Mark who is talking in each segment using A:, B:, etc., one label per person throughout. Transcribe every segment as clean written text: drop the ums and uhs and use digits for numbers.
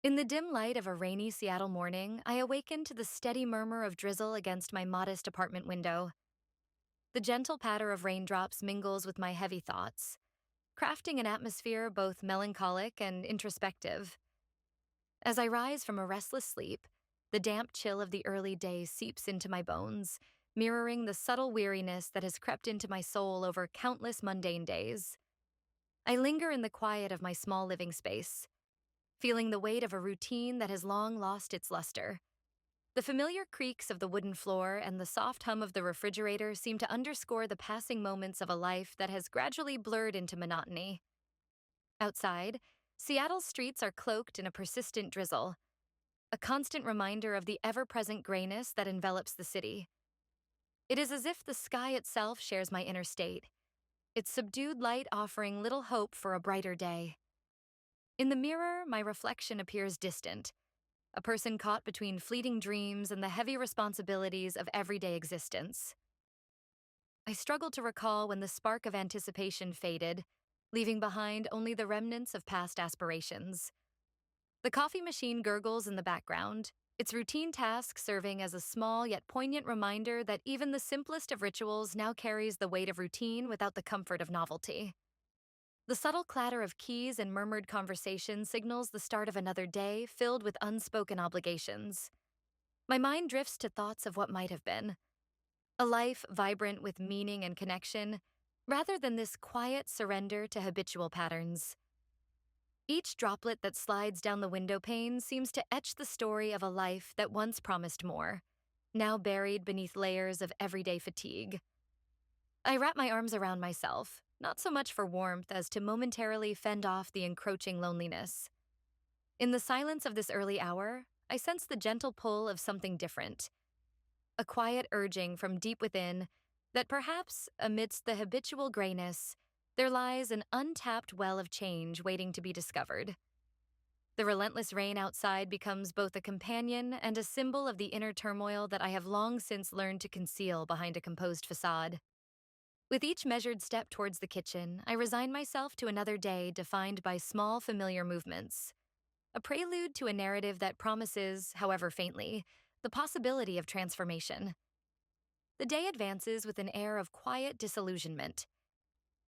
A: In the dim light of a rainy Seattle morning, I awakened to the steady murmur of drizzle against my modest apartment window. The gentle patter of raindrops mingles with my heavy thoughts, crafting an atmosphere both melancholic and introspective. As I rise from a restless sleep, the damp chill of the early day seeps into my bones, mirroring the subtle weariness that has crept into my soul over countless mundane days. I linger in the quiet of my small living space, feeling the weight of a routine that has long lost its luster. The familiar creaks of the wooden floor and the soft hum of the refrigerator seem to underscore the passing moments of a life that has gradually blurred into monotony. Outside, Seattle's streets are cloaked in a persistent drizzle, a constant reminder of the ever-present grayness that envelops the city. It is as if the sky itself shares my inner state, its subdued light offering little hope for a brighter day. In the mirror, my reflection appears distant, a person caught between fleeting dreams and the heavy responsibilities of everyday existence. I struggle to recall when the spark of anticipation faded, leaving behind only the remnants of past aspirations. The coffee machine gurgles in the background, its routine task serving as a small yet poignant reminder that even the simplest of rituals now carries the weight of routine without the comfort of novelty. The subtle clatter of keys and murmured conversation signals the start of another day filled with unspoken obligations. My mind drifts to thoughts of what might have been, a life vibrant with meaning and connection, rather than this quiet surrender to habitual patterns. Each droplet that slides down the window pane seems to etch the story of a life that once promised more, now buried beneath layers of everyday fatigue. I wrap my arms around myself, not so much for warmth as to momentarily fend off the encroaching loneliness. In the silence of this early hour, I sense the gentle pull of something different, a quiet urging from deep within that perhaps, amidst the habitual grayness, there lies an untapped well of change waiting to be discovered. The relentless rain outside becomes both a companion and a symbol of the inner turmoil that I have long since learned to conceal behind a composed facade. With each measured step towards the kitchen, I resign myself to another day defined by small, familiar movements, a prelude to a narrative that promises, however faintly, the possibility of transformation. The day advances with an air of quiet disillusionment.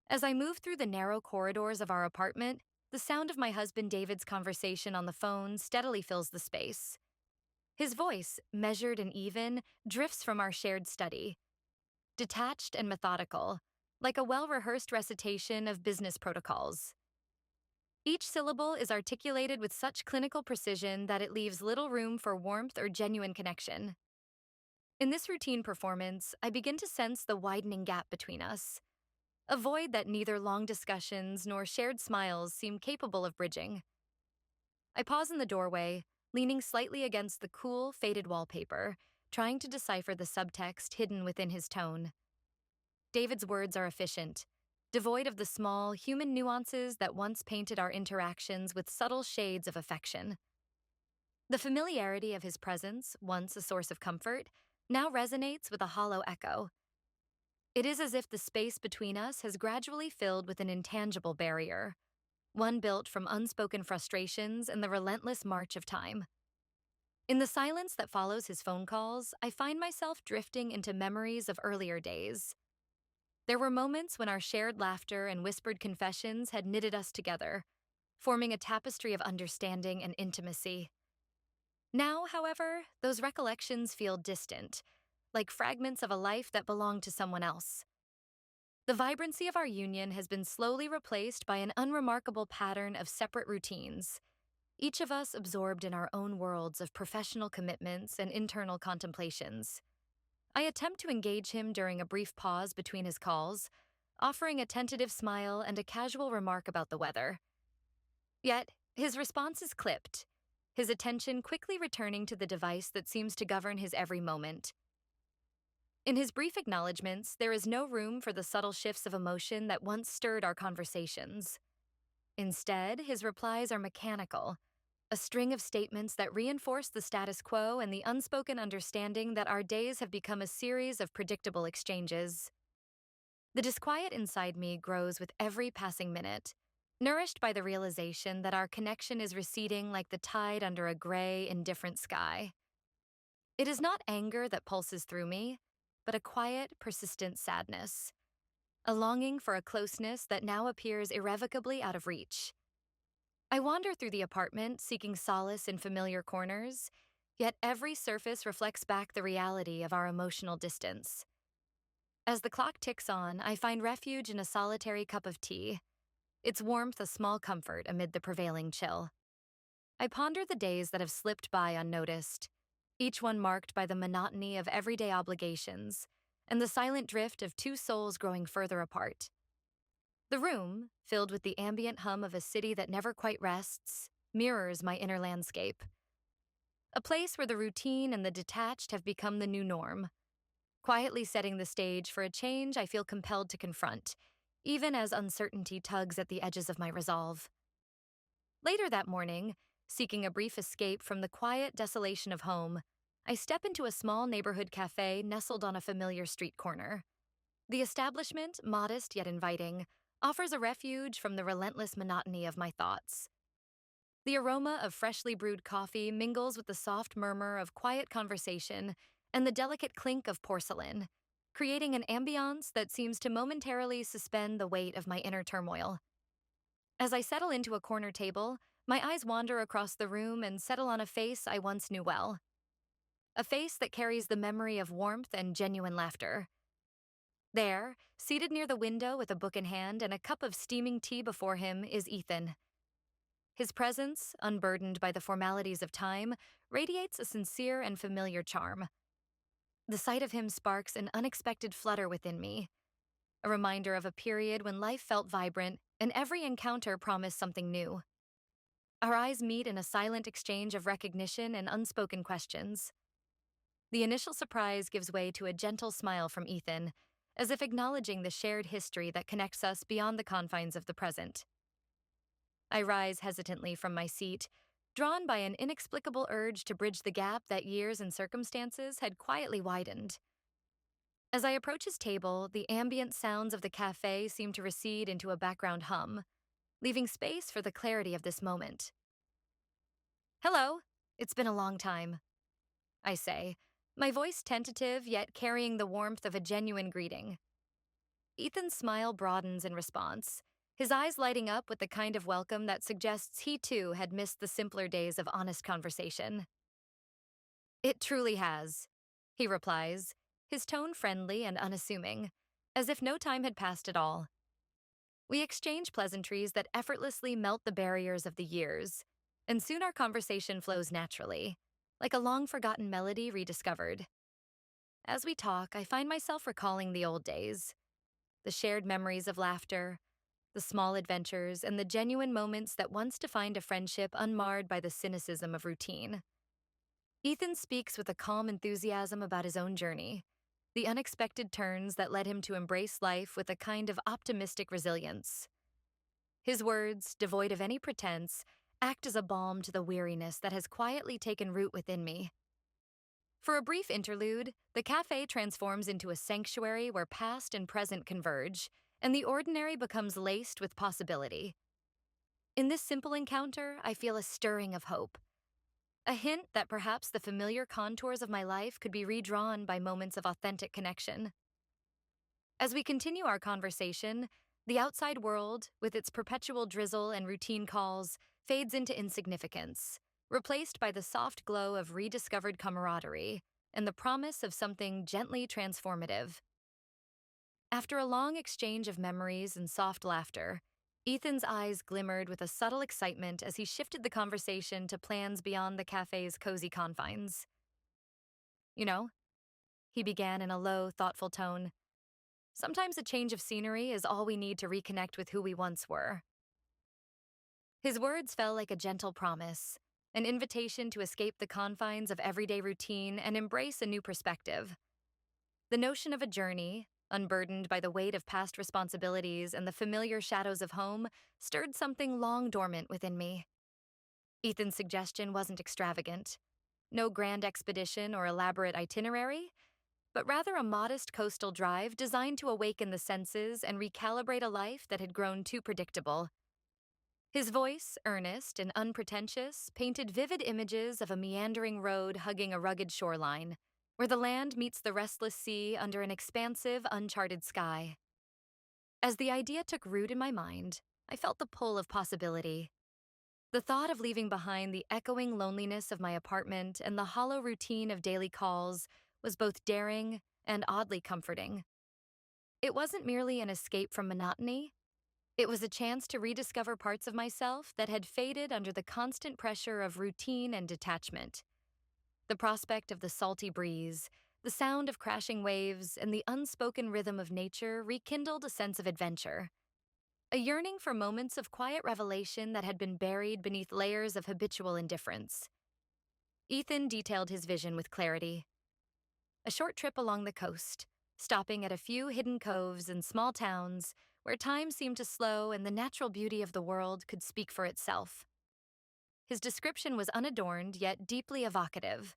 A: As I move through the narrow corridors of our apartment, the sound of my husband David's conversation on the phone steadily fills the space. His voice, measured and even, drifts from our shared study, detached and methodical, like a well-rehearsed recitation of business protocols. Each syllable is articulated with such clinical precision that it leaves little room for warmth or genuine connection. In this routine performance, I begin to sense the widening gap between us, a void that neither long discussions nor shared smiles seem capable of bridging. I pause in the doorway, leaning slightly against the cool, faded wallpaper, trying to decipher the subtext hidden within his tone. David's words are efficient, devoid of the small, human nuances that once painted our interactions with subtle shades of affection. The familiarity of his presence, once a source of comfort, now resonates with a hollow echo. It is as if the space between us has gradually filled with an intangible barrier, one built from unspoken frustrations and the relentless march of time. In the silence that follows his phone calls, I find myself drifting into memories of earlier days. There were moments when our shared laughter and whispered confessions had knitted us together, forming a tapestry of understanding and intimacy. Now, however, those recollections feel distant, like fragments of a life that belonged to someone else. The vibrancy of our union has been slowly replaced by an unremarkable pattern of separate routines, each of us absorbed in our own worlds of professional commitments and internal contemplations. I attempt to engage him during a brief pause between his calls, offering a tentative smile and a casual remark about the weather. Yet, his response is clipped, his attention quickly returning to the device that seems to govern his every moment. In his brief acknowledgments, there is no room for the subtle shifts of emotion that once stirred our conversations. Instead, his replies are mechanical, a string of statements that reinforce the status quo and the unspoken understanding that our days have become a series of predictable exchanges. The disquiet inside me grows with every passing minute, nourished by the realization that our connection is receding like the tide under a gray, indifferent sky. It is not anger that pulses through me, but a quiet, persistent sadness, a longing for a closeness that now appears irrevocably out of reach. I wander through the apartment, seeking solace in familiar corners, yet every surface reflects back the reality of our emotional distance. As the clock ticks on, I find refuge in a solitary cup of tea, its warmth a small comfort amid the prevailing chill. I ponder the days that have slipped by unnoticed, each one marked by the monotony of everyday obligations and the silent drift of two souls growing further apart. The room, filled with the ambient hum of a city that never quite rests, mirrors my inner landscape. A place where the routine and the detached have become the new norm, quietly setting the stage for a change I feel compelled to confront, even as uncertainty tugs at the edges of my resolve. Later that morning, seeking a brief escape from the quiet desolation of home, I step into a small neighborhood cafe nestled on a familiar street corner. The establishment, modest yet inviting, offers a refuge from the relentless monotony of my thoughts. The aroma of freshly brewed coffee mingles with the soft murmur of quiet conversation and the delicate clink of porcelain, creating an ambiance that seems to momentarily suspend the weight of my inner turmoil. As I settle into a corner table, my eyes wander across the room and settle on a face I once knew well. A face that carries the memory of warmth and genuine laughter. There, seated near the window with a book in hand and a cup of steaming tea before him, is Ethan. His presence, unburdened by the formalities of time, radiates a sincere and familiar charm. The sight of him sparks an unexpected flutter within me, a reminder of a period when life felt vibrant and every encounter promised something new. Our eyes meet in a silent exchange of recognition and unspoken questions. The initial surprise gives way to a gentle smile from Ethan, as if acknowledging the shared history that connects us beyond the confines of the present. I rise hesitantly from my seat, drawn by an inexplicable urge to bridge the gap that years and circumstances had quietly widened. As I approach his table, the ambient sounds of the cafe seem to recede into a background hum, leaving space for the clarity of this moment. "Hello, it's been a long time," I say, my voice tentative yet carrying the warmth of a genuine greeting. Ethan's smile broadens in response, his eyes lighting up with the kind of welcome that suggests he too had missed the simpler days of honest conversation. "It truly has," he replies, his tone friendly and unassuming, as if no time had passed at all. We exchange pleasantries that effortlessly melt the barriers of the years, and soon our conversation flows naturally, like a long-forgotten melody rediscovered. As we talk, I find myself recalling the old days, the shared memories of laughter, the small adventures, and the genuine moments that once defined a friendship unmarred by the cynicism of routine. Ethan speaks with a calm enthusiasm about his own journey, the unexpected turns that led him to embrace life with a kind of optimistic resilience. His words, devoid of any pretense, act as a balm to the weariness that has quietly taken root within me. For a brief interlude, the cafe transforms into a sanctuary where past and present converge, and the ordinary becomes laced with possibility. In this simple encounter, I feel a stirring of hope, a hint that perhaps the familiar contours of my life could be redrawn by moments of authentic connection. As we continue our conversation, the outside world, with its perpetual drizzle and routine calls, fades into insignificance, replaced by the soft glow of rediscovered camaraderie and the promise of something gently transformative. After a long exchange of memories and soft laughter, Ethan's eyes glimmered with a subtle excitement as he shifted the conversation to plans beyond the cafe's cozy confines. "You know," he began in a low, thoughtful tone, "sometimes a change of scenery is all we need to reconnect with who we once were." His words fell like a gentle promise, an invitation to escape the confines of everyday routine and embrace a new perspective. The notion of a journey, unburdened by the weight of past responsibilities and the familiar shadows of home, stirred something long dormant within me. Ethan's suggestion wasn't extravagant. No grand expedition or elaborate itinerary, but rather a modest coastal drive designed to awaken the senses and recalibrate a life that had grown too predictable. His voice, earnest and unpretentious, painted vivid images of a meandering road hugging a rugged shoreline, where the land meets the restless sea under an expansive, uncharted sky. As the idea took root in my mind, I felt the pull of possibility. The thought of leaving behind the echoing loneliness of my apartment and the hollow routine of daily calls was both daring and oddly comforting. It wasn't merely an escape from monotony, it was a chance to rediscover parts of myself that had faded under the constant pressure of routine and detachment. The prospect of the salty breeze, the sound of crashing waves, and the unspoken rhythm of nature rekindled a sense of adventure. A yearning for moments of quiet revelation that had been buried beneath layers of habitual indifference. Ethan detailed his vision with clarity. A short trip along the coast, stopping at a few hidden coves and small towns where time seemed to slow and the natural beauty of the world could speak for itself. His description was unadorned yet deeply evocative,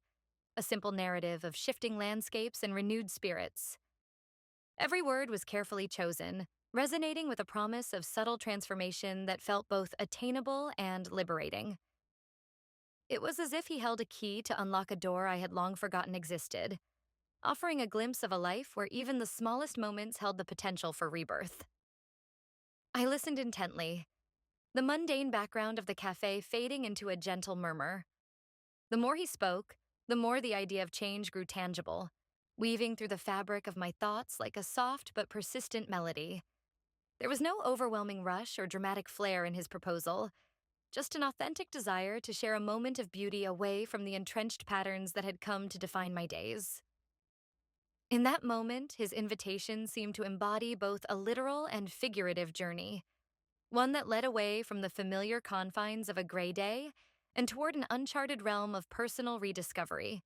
A: a simple narrative of shifting landscapes and renewed spirits. Every word was carefully chosen, resonating with a promise of subtle transformation that felt both attainable and liberating. It was as if he held a key to unlock a door I had long forgotten existed, offering a glimpse of a life where even the smallest moments held the potential for rebirth. I listened intently, the mundane background of the cafe fading into a gentle murmur. The more he spoke, the more the idea of change grew tangible, weaving through the fabric of my thoughts like a soft but persistent melody. There was no overwhelming rush or dramatic flair in his proposal, just an authentic desire to share a moment of beauty away from the entrenched patterns that had come to define my days. In that moment, his invitation seemed to embody both a literal and figurative journey, one that led away from the familiar confines of a gray day and toward an uncharted realm of personal rediscovery.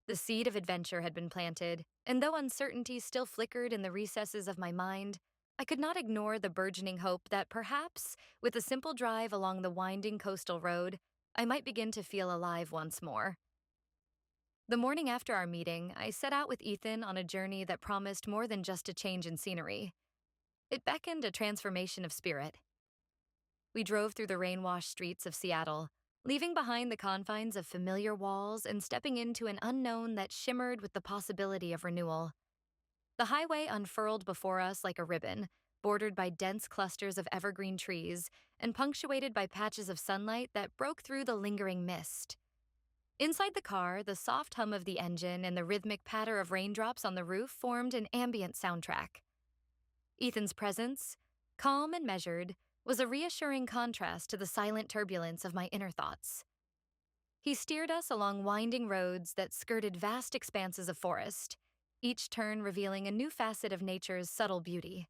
A: The seed of adventure had been planted, and though uncertainty still flickered in the recesses of my mind, I could not ignore the burgeoning hope that perhaps, with a simple drive along the winding coastal road, I might begin to feel alive once more. The morning after our meeting, I set out with Ethan on a journey that promised more than just a change in scenery. It beckoned a transformation of spirit. We drove through the rain-washed streets of Seattle, leaving behind the confines of familiar walls and stepping into an unknown that shimmered with the possibility of renewal. The highway unfurled before us like a ribbon, bordered by dense clusters of evergreen trees and punctuated by patches of sunlight that broke through the lingering mist. Inside the car, the soft hum of the engine and the rhythmic patter of raindrops on the roof formed an ambient soundtrack. Ethan's presence, calm and measured, was a reassuring contrast to the silent turbulence of my inner thoughts. He steered us along winding roads that skirted vast expanses of forest, each turn revealing a new facet of nature's subtle beauty.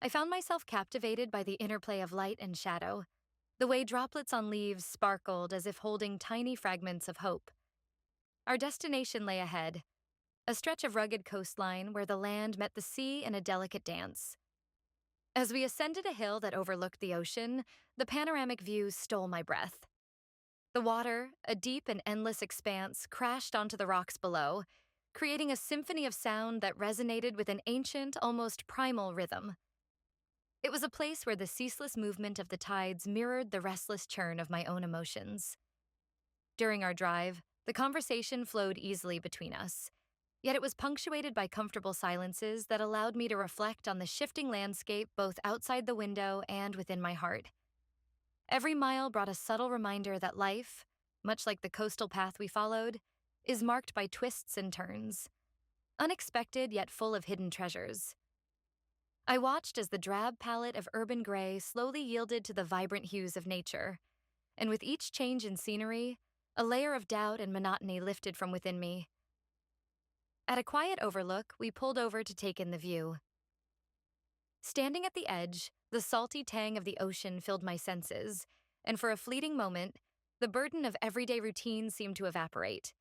A: I found myself captivated by the interplay of light and shadow, the way droplets on leaves sparkled as if holding tiny fragments of hope. Our destination lay ahead, a stretch of rugged coastline where the land met the sea in a delicate dance. As we ascended a hill that overlooked the ocean, the panoramic view stole my breath. The water, a deep and endless expanse, crashed onto the rocks below, creating a symphony of sound that resonated with an ancient, almost primal rhythm. It was a place where the ceaseless movement of the tides mirrored the restless churn of my own emotions. During our drive, the conversation flowed easily between us, yet it was punctuated by comfortable silences that allowed me to reflect on the shifting landscape both outside the window and within my heart. Every mile brought a subtle reminder that life, much like the coastal path we followed, is marked by twists and turns, unexpected yet full of hidden treasures. I watched as the drab palette of urban gray slowly yielded to the vibrant hues of nature, and with each change in scenery, a layer of doubt and monotony lifted from within me. At a quiet overlook, we pulled over to take in the view. Standing at the edge, the salty tang of the ocean filled my senses, and for a fleeting moment, the burden of everyday routine seemed to evaporate.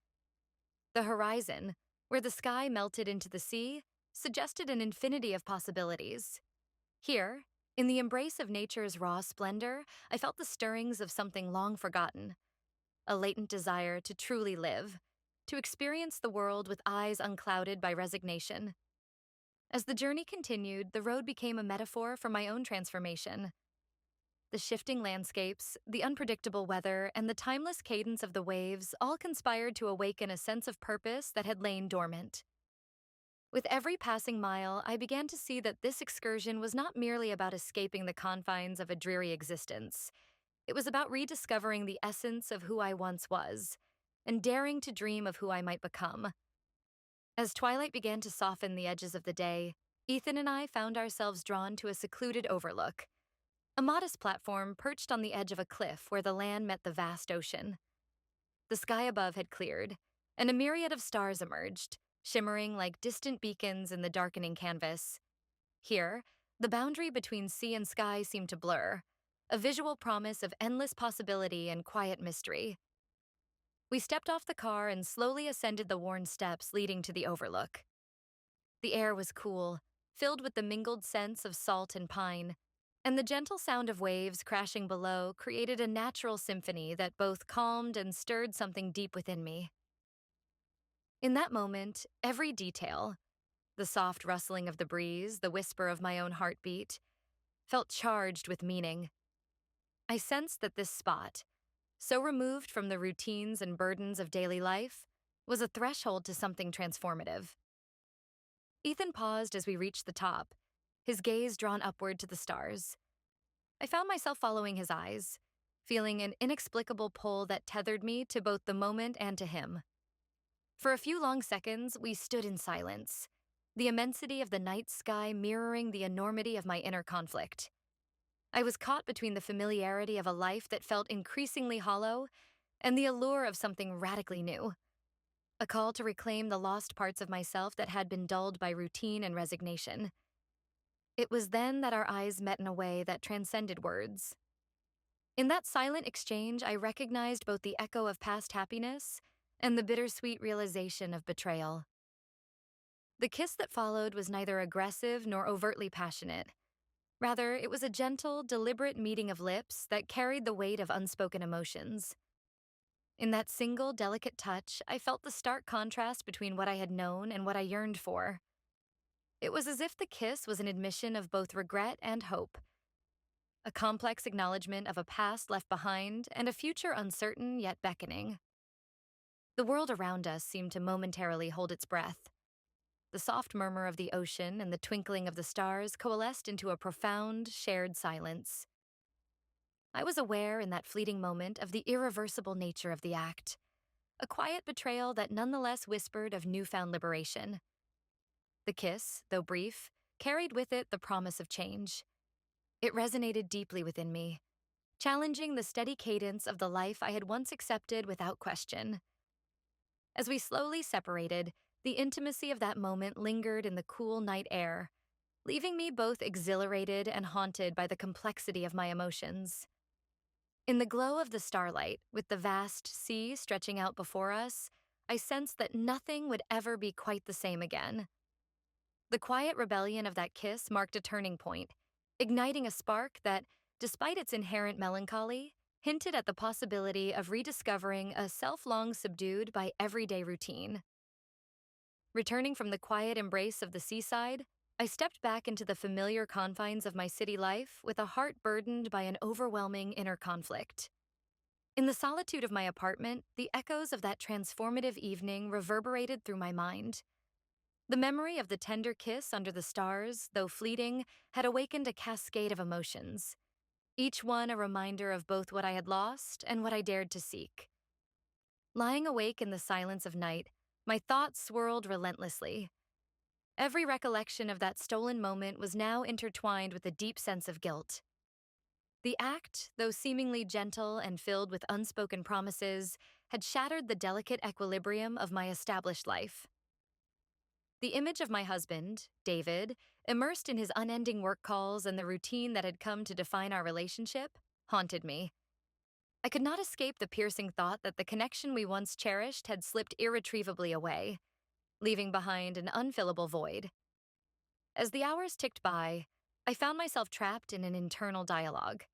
A: The horizon, where the sky melted into the sea, suggested an infinity of possibilities. Here, in the embrace of nature's raw splendor, I felt the stirrings of something long forgotten, a latent desire to truly live, to experience the world with eyes unclouded by resignation. As the journey continued, the road became a metaphor for my own transformation. The shifting landscapes, the unpredictable weather, and the timeless cadence of the waves all conspired to awaken a sense of purpose that had lain dormant. With every passing mile, I began to see that this excursion was not merely about escaping the confines of a dreary existence. It was about rediscovering the essence of who I once was, and daring to dream of who I might become. As twilight began to soften the edges of the day, Ethan and I found ourselves drawn to a secluded overlook, a modest platform perched on the edge of a cliff where the land met the vast ocean. The sky above had cleared, and a myriad of stars emerged, shimmering like distant beacons in the darkening canvas. Here, the boundary between sea and sky seemed to blur, a visual promise of endless possibility and quiet mystery. We stepped off the car and slowly ascended the worn steps leading to the overlook. The air was cool, filled with the mingled scents of salt and pine, and the gentle sound of waves crashing below created a natural symphony that both calmed and stirred something deep within me. In that moment, every detail, the soft rustling of the breeze, the whisper of my own heartbeat, felt charged with meaning. I sensed that this spot, so removed from the routines and burdens of daily life, was a threshold to something transformative. Ethan paused as we reached the top, his gaze drawn upward to the stars. I found myself following his eyes, feeling an inexplicable pull that tethered me to both the moment and to him. For a few long seconds, we stood in silence, the immensity of the night sky mirroring the enormity of my inner conflict. I was caught between the familiarity of a life that felt increasingly hollow and the allure of something radically new, a call to reclaim the lost parts of myself that had been dulled by routine and resignation. It was then that our eyes met in a way that transcended words. In that silent exchange, I recognized both the echo of past happiness and the bittersweet realization of betrayal. The kiss that followed was neither aggressive nor overtly passionate. Rather, it was a gentle, deliberate meeting of lips that carried the weight of unspoken emotions. In that single, delicate touch, I felt the stark contrast between what I had known and what I yearned for. It was as if the kiss was an admission of both regret and hope, a complex acknowledgement of a past left behind and a future uncertain yet beckoning. The world around us seemed to momentarily hold its breath. The soft murmur of the ocean and the twinkling of the stars coalesced into a profound, shared silence. I was aware in that fleeting moment of the irreversible nature of the act, a quiet betrayal that nonetheless whispered of newfound liberation. The kiss, though brief, carried with it the promise of change. It resonated deeply within me, challenging the steady cadence of the life I had once accepted without question. As we slowly separated, the intimacy of that moment lingered in the cool night air, leaving me both exhilarated and haunted by the complexity of my emotions. In the glow of the starlight, with the vast sea stretching out before us, I sensed that nothing would ever be quite the same again. The quiet rebellion of that kiss marked a turning point, igniting a spark that, despite its inherent melancholy, hinted at the possibility of rediscovering a self long subdued by everyday routine. Returning from the quiet embrace of the seaside, I stepped back into the familiar confines of my city life with a heart burdened by an overwhelming inner conflict. In the solitude of my apartment, the echoes of that transformative evening reverberated through my mind. The memory of the tender kiss under the stars, though fleeting, had awakened a cascade of emotions, each one a reminder of both what I had lost and what I dared to seek. Lying awake in the silence of night, my thoughts swirled relentlessly. Every recollection of that stolen moment was now intertwined with a deep sense of guilt. The act, though seemingly gentle and filled with unspoken promises, had shattered the delicate equilibrium of my established life. The image of my husband, David, immersed in his unending work calls and the routine that had come to define our relationship, haunted me. I could not escape the piercing thought that the connection we once cherished had slipped irretrievably away, leaving behind an unfillable void. As the hours ticked by, I found myself trapped in an internal dialogue.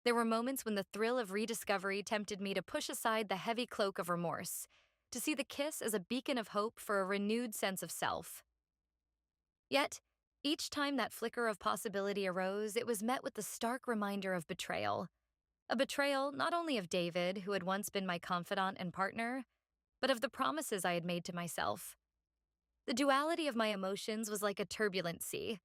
A: There were moments when the thrill of rediscovery tempted me to push aside the heavy cloak of remorse, to see the kiss as a beacon of hope for a renewed sense of self. Yet, Each time that flicker of possibility arose, it was met with the stark reminder of betrayal. A betrayal not only of David, who had once been my confidant and partner, but of the promises I had made to myself. The duality of my emotions was like a turbulent sea.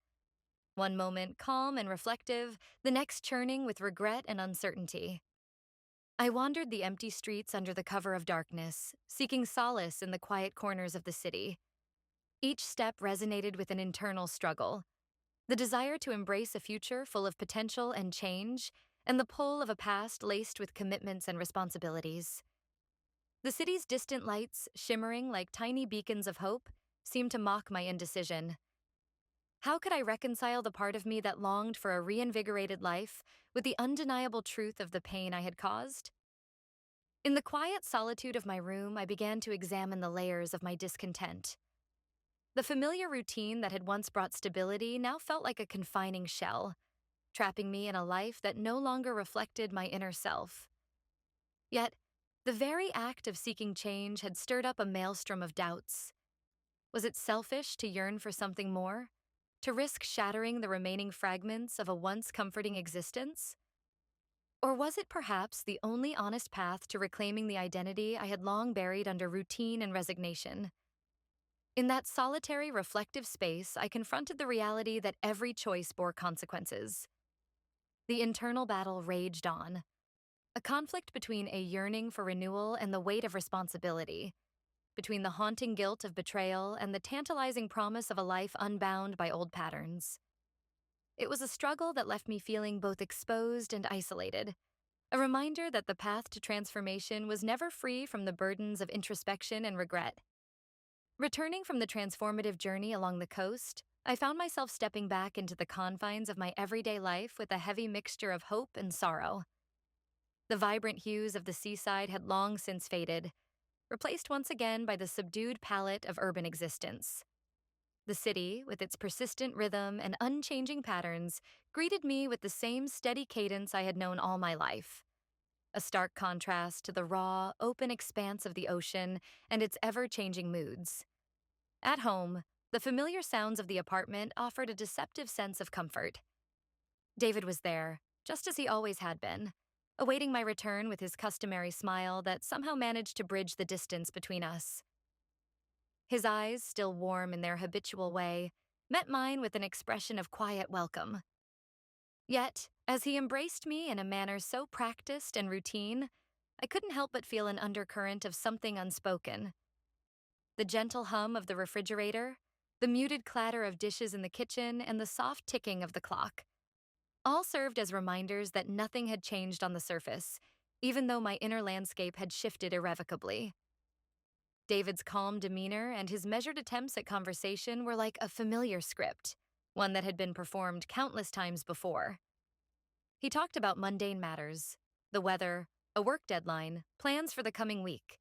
A: One moment calm and reflective, the next churning with regret and uncertainty. I wandered the empty streets under the cover of darkness, seeking solace in the quiet corners of the city. Each step resonated with an internal struggle, the desire to embrace a future full of potential and change, and the pull of a past laced with commitments and responsibilities. The city's distant lights, shimmering like tiny beacons of hope, seemed to mock my indecision. How could I reconcile the part of me that longed for a reinvigorated life with the undeniable truth of the pain I had caused? In the quiet solitude of my room, I began to examine the layers of my discontent. The familiar routine that had once brought stability now felt like a confining shell, trapping me in a life that no longer reflected my inner self. Yet, the very act of seeking change had stirred up a maelstrom of doubts. Was it selfish to yearn for something more? To risk shattering the remaining fragments of a once comforting existence? Or was it perhaps the only honest path to reclaiming the identity I had long buried under routine and resignation? In that solitary, reflective space, I confronted the reality that every choice bore consequences. The internal battle raged on, a conflict between a yearning for renewal and the weight of responsibility, between the haunting guilt of betrayal and the tantalizing promise of a life unbound by old patterns. It was a struggle that left me feeling both exposed and isolated, a reminder that the path to transformation was never free from the burdens of introspection and regret. Returning from the transformative journey along the coast, I found myself stepping back into the confines of my everyday life with a heavy mixture of hope and sorrow. The vibrant hues of the seaside had long since faded, replaced once again by the subdued palette of urban existence. The city, with its persistent rhythm and unchanging patterns, greeted me with the same steady cadence I had known all my life, a stark contrast to the raw, open expanse of the ocean and its ever-changing moods. At home, the familiar sounds of the apartment offered a deceptive sense of comfort. David was there, just as he always had been, awaiting my return with his customary smile that somehow managed to bridge the distance between us. His eyes, still warm in their habitual way, met mine with an expression of quiet welcome. Yet, as he embraced me in a manner so practiced and routine, I couldn't help but feel an undercurrent of something unspoken. The gentle hum of the refrigerator, the muted clatter of dishes in the kitchen, and the soft ticking of the clock all served as reminders that nothing had changed on the surface, even though my inner landscape had shifted irrevocably. David's calm demeanor and his measured attempts at conversation were like a familiar script, one that had been performed countless times before. He talked about mundane matters, the weather, a work deadline, plans for the coming week,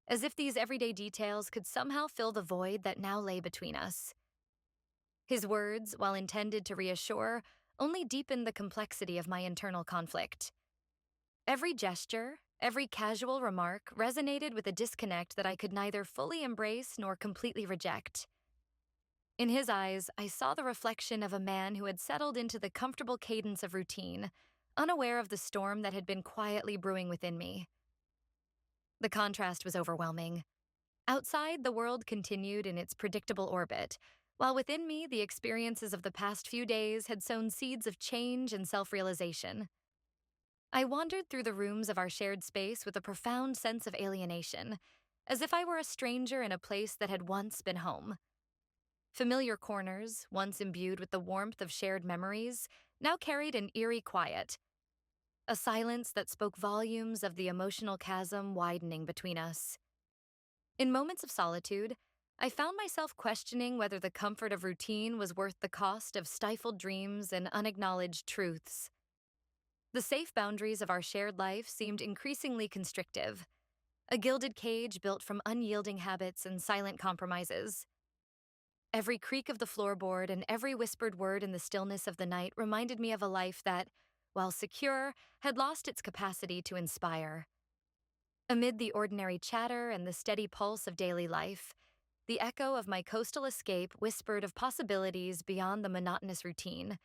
A: as if these everyday details could somehow fill the void that now lay between us. His words, while intended to reassure, only deepened the complexity of my internal conflict. Every gesture, every casual remark resonated with a disconnect that I could neither fully embrace nor completely reject. In his eyes, I saw the reflection of a man who had settled into the comfortable cadence of routine, unaware of the storm that had been quietly brewing within me. The contrast was overwhelming. Outside, the world continued in its predictable orbit, while within me, the experiences of the past few days had sown seeds of change and self-realization. I wandered through the rooms of our shared space with a profound sense of alienation, as if I were a stranger in a place that had once been home. Familiar corners, once imbued with the warmth of shared memories, now carried an eerie quiet, a silence that spoke volumes of the emotional chasm widening between us. In moments of solitude, I found myself questioning whether the comfort of routine was worth the cost of stifled dreams and unacknowledged truths. The safe boundaries of our shared life seemed increasingly constrictive, a gilded cage built from unyielding habits and silent compromises. Every creak of the floorboard and every whispered word in the stillness of the night reminded me of a life that, while secure, had lost its capacity to inspire. Amid the ordinary chatter and the steady pulse of daily life, the echo of my coastal escape whispered of possibilities beyond the monotonous routine,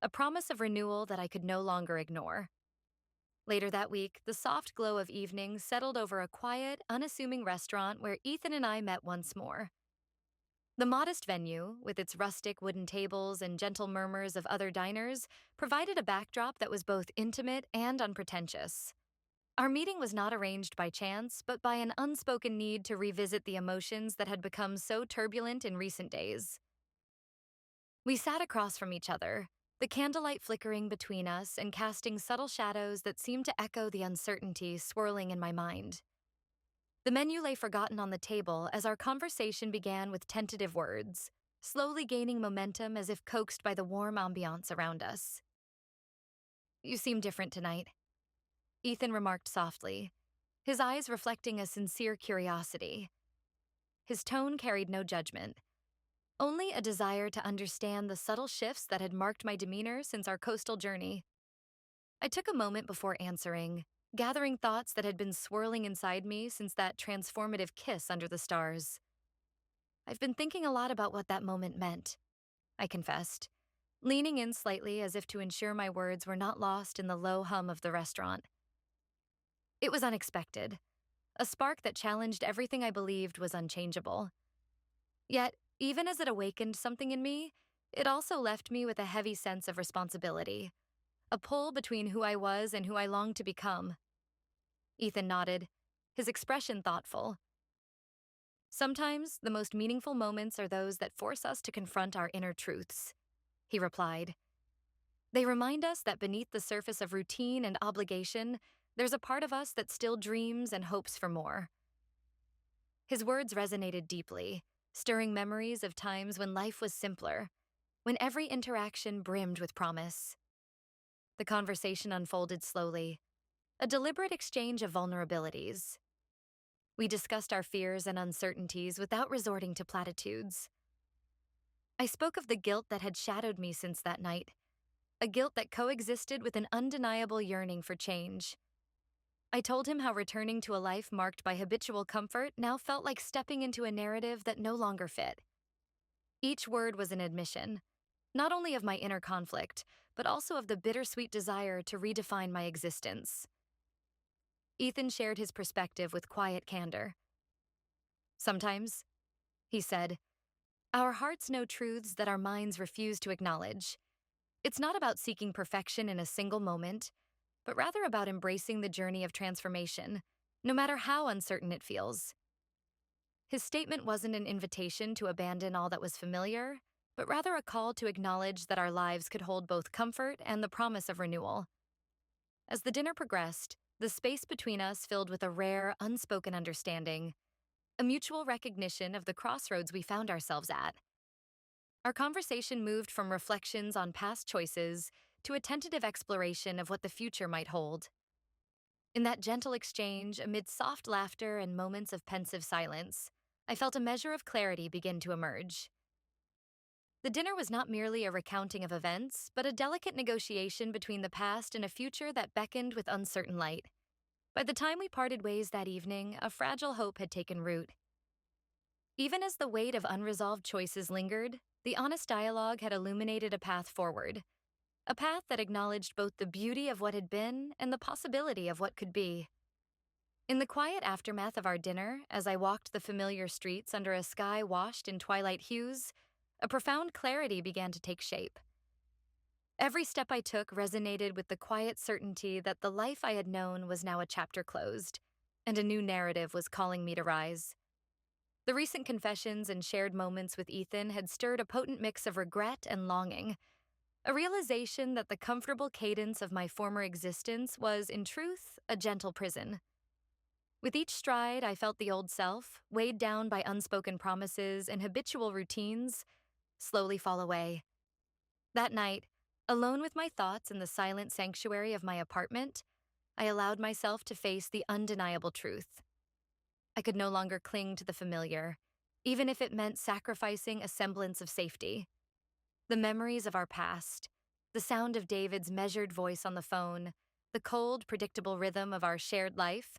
A: a promise of renewal that I could no longer ignore. Later that week, the soft glow of evening settled over a quiet, unassuming restaurant where Ethan and I met once more. The modest venue, with its rustic wooden tables and gentle murmurs of other diners, provided a backdrop that was both intimate and unpretentious. Our meeting was not arranged by chance, but by an unspoken need to revisit the emotions that had become so turbulent in recent days. We sat across from each other, the candlelight flickering between us and casting subtle shadows that seemed to echo the uncertainty swirling in my mind. The menu lay forgotten on the table as our conversation began with tentative words, slowly gaining momentum as if coaxed by the warm ambiance around us. "You seem different tonight," Ethan remarked softly, his eyes reflecting a sincere curiosity. His tone carried no judgment, only a desire to understand the subtle shifts that had marked my demeanor since our coastal journey. I took a moment before answering, gathering thoughts that had been swirling inside me since that transformative kiss under the stars. "I've been thinking a lot about what that moment meant," I confessed, leaning in slightly as if to ensure my words were not lost in the low hum of the restaurant. It was unexpected, a spark that challenged everything I believed was unchangeable. Yet, even as it awakened something in me, it also left me with a heavy sense of responsibility, a pull between who I was and who I longed to become. Ethan nodded, his expression thoughtful. "Sometimes the most meaningful moments are those that force us to confront our inner truths," he replied. "They remind us that beneath the surface of routine and obligation, there's a part of us that still dreams and hopes for more." His words resonated deeply, stirring memories of times when life was simpler, when every interaction brimmed with promise. The conversation unfolded slowly, a deliberate exchange of vulnerabilities. We discussed our fears and uncertainties without resorting to platitudes. I spoke of the guilt that had shadowed me since that night, a guilt that coexisted with an undeniable yearning for change. I told him how returning to a life marked by habitual comfort now felt like stepping into a narrative that no longer fit. Each word was an admission, not only of my inner conflict, but also of the bittersweet desire to redefine my existence. Ethan shared his perspective with quiet candor. "Sometimes," he said, "our hearts know truths that our minds refuse to acknowledge. It's not about seeking perfection in a single moment, but rather about embracing the journey of transformation, no matter how uncertain it feels." His statement wasn't an invitation to abandon all that was familiar, but rather a call to acknowledge that our lives could hold both comfort and the promise of renewal. As the dinner progressed, the space between us filled with a rare, unspoken understanding, a mutual recognition of the crossroads we found ourselves at. Our conversation moved from reflections on past choices to a tentative exploration of what the future might hold. In that gentle exchange, amid soft laughter and moments of pensive silence, I felt a measure of clarity begin to emerge. The dinner was not merely a recounting of events, but a delicate negotiation between the past and a future that beckoned with uncertain light. By the time we parted ways that evening, a fragile hope had taken root. Even as the weight of unresolved choices lingered, the honest dialogue had illuminated a path forward, a path that acknowledged both the beauty of what had been and the possibility of what could be. In the quiet aftermath of our dinner, as I walked the familiar streets under a sky washed in twilight hues, a profound clarity began to take shape. Every step I took resonated with the quiet certainty that the life I had known was now a chapter closed, and a new narrative was calling me to rise. The recent confessions and shared moments with Ethan had stirred a potent mix of regret and longing, a realization that the comfortable cadence of my former existence was, in truth, a gentle prison. With each stride, I felt the old self, weighed down by unspoken promises and habitual routines, slowly fall away. That night, alone with my thoughts in the silent sanctuary of my apartment, I allowed myself to face the undeniable truth. I could no longer cling to the familiar, even if it meant sacrificing a semblance of safety. The memories of our past, the sound of David's measured voice on the phone, the cold, predictable rhythm of our shared life,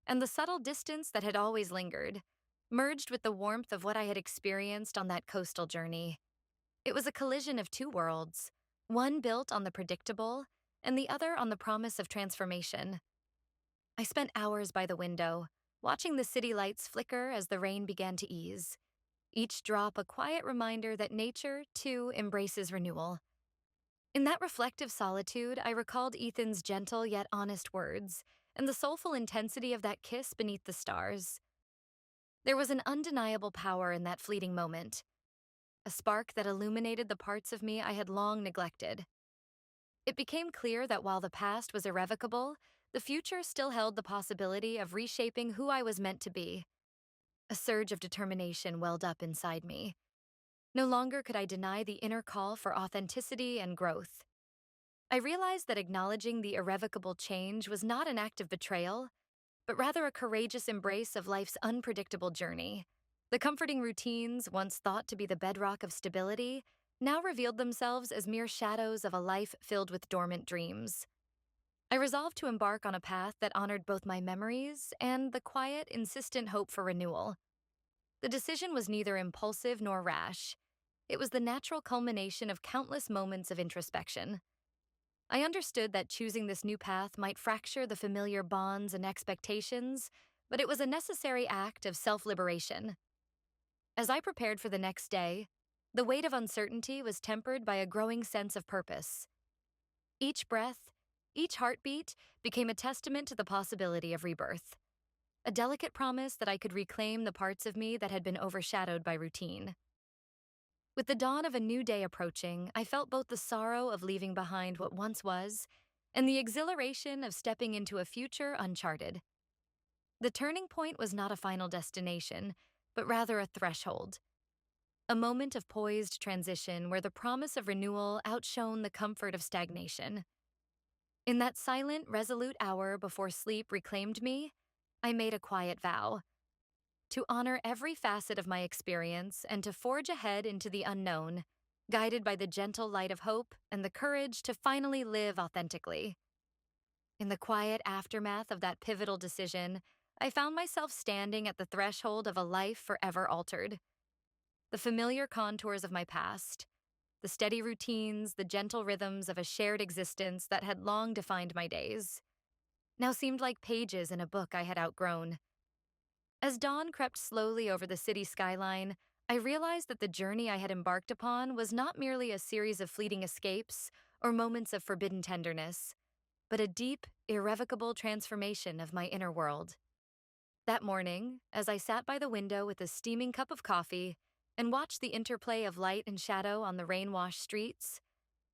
A: and the subtle distance that had always lingered, merged with the warmth of what I had experienced on that coastal journey. It was a collision of two worlds, one built on the predictable, and the other on the promise of transformation. I spent hours by the window, watching the city lights flicker as the rain began to ease, each drop a quiet reminder that nature, too, embraces renewal. In that reflective solitude, I recalled Ethan's gentle yet honest words, and the soulful intensity of that kiss beneath the stars. There was an undeniable power in that fleeting moment, a spark that illuminated the parts of me I had long neglected. It became clear that while the past was irrevocable, the future still held the possibility of reshaping who I was meant to be. A surge of determination welled up inside me. No longer could I deny the inner call for authenticity and growth. I realized that acknowledging the irrevocable change was not an act of betrayal, but rather a courageous embrace of life's unpredictable journey. The comforting routines, once thought to be the bedrock of stability, now revealed themselves as mere shadows of a life filled with dormant dreams. I resolved to embark on a path that honored both my memories and the quiet, insistent hope for renewal. The decision was neither impulsive nor rash. It was the natural culmination of countless moments of introspection. I understood that choosing this new path might fracture the familiar bonds and expectations, but it was a necessary act of self-liberation. As I prepared for the next day, the weight of uncertainty was tempered by a growing sense of purpose. Each breath, each heartbeat became a testament to the possibility of rebirth, a delicate promise that I could reclaim the parts of me that had been overshadowed by routine. With the dawn of a new day approaching, I felt both the sorrow of leaving behind what once was and the exhilaration of stepping into a future uncharted. The turning point was not a final destination, but rather a threshold, a moment of poised transition where the promise of renewal outshone the comfort of stagnation. In that silent, resolute hour before sleep reclaimed me, I made a quiet vow to honor every facet of my experience and to forge ahead into the unknown, guided by the gentle light of hope and the courage to finally live authentically. In the quiet aftermath of that pivotal decision, I found myself standing at the threshold of a life forever altered. The familiar contours of my past, the steady routines, the gentle rhythms of a shared existence that had long defined my days, now seemed like pages in a book I had outgrown. As dawn crept slowly over the city skyline, I realized that the journey I had embarked upon was not merely a series of fleeting escapes or moments of forbidden tenderness, but a deep, irrevocable transformation of my inner world. That morning, as I sat by the window with a steaming cup of coffee and watched the interplay of light and shadow on the rain-washed streets,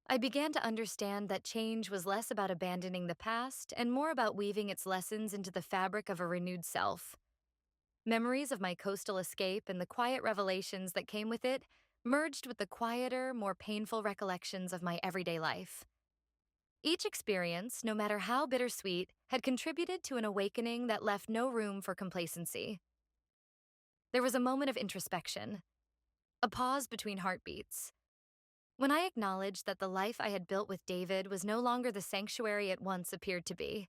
A: I began to understand that change was less about abandoning the past and more about weaving its lessons into the fabric of a renewed self. Memories of my coastal escape and the quiet revelations that came with it merged with the quieter, more painful recollections of my everyday life. Each experience, no matter how bittersweet, had contributed to an awakening that left no room for complacency. There was a moment of introspection, a pause between heartbeats, when I acknowledged that the life I had built with David was no longer the sanctuary it once appeared to be.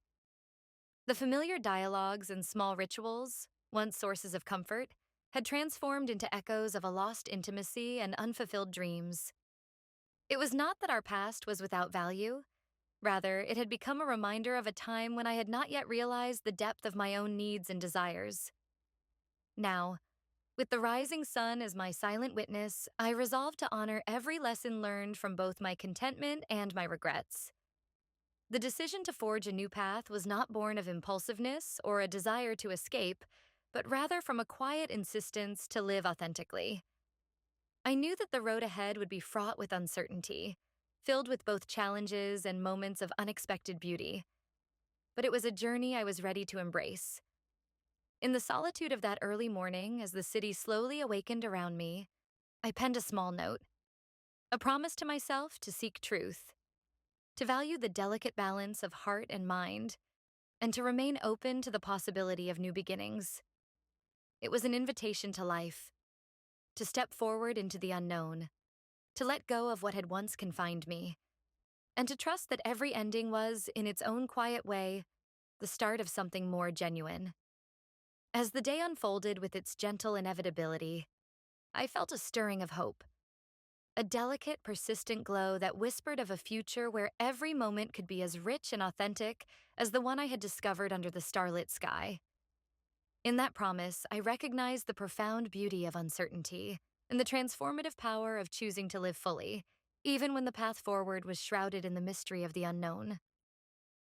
A: The familiar dialogues and small rituals, once sources of comfort, had transformed into echoes of a lost intimacy and unfulfilled dreams. It was not that our past was without value. Rather, it had become a reminder of a time when I had not yet realized the depth of my own needs and desires. Now, with the rising sun as my silent witness, I resolved to honor every lesson learned from both my contentment and my regrets. The decision to forge a new path was not born of impulsiveness or a desire to escape, but rather from a quiet insistence to live authentically. I knew that the road ahead would be fraught with uncertainty, filled with both challenges and moments of unexpected beauty. But it was a journey I was ready to embrace. In the solitude of that early morning, as the city slowly awakened around me, I penned a small note, a promise to myself to seek truth, to value the delicate balance of heart and mind, and to remain open to the possibility of new beginnings. It was an invitation to life, to step forward into the unknown, to let go of what had once confined me, and to trust that every ending was, in its own quiet way, the start of something more genuine. As the day unfolded with its gentle inevitability, I felt a stirring of hope, a delicate, persistent glow that whispered of a future where every moment could be as rich and authentic as the one I had discovered under the starlit sky. In that promise, I recognized the profound beauty of uncertainty and the transformative power of choosing to live fully, even when the path forward was shrouded in the mystery of the unknown.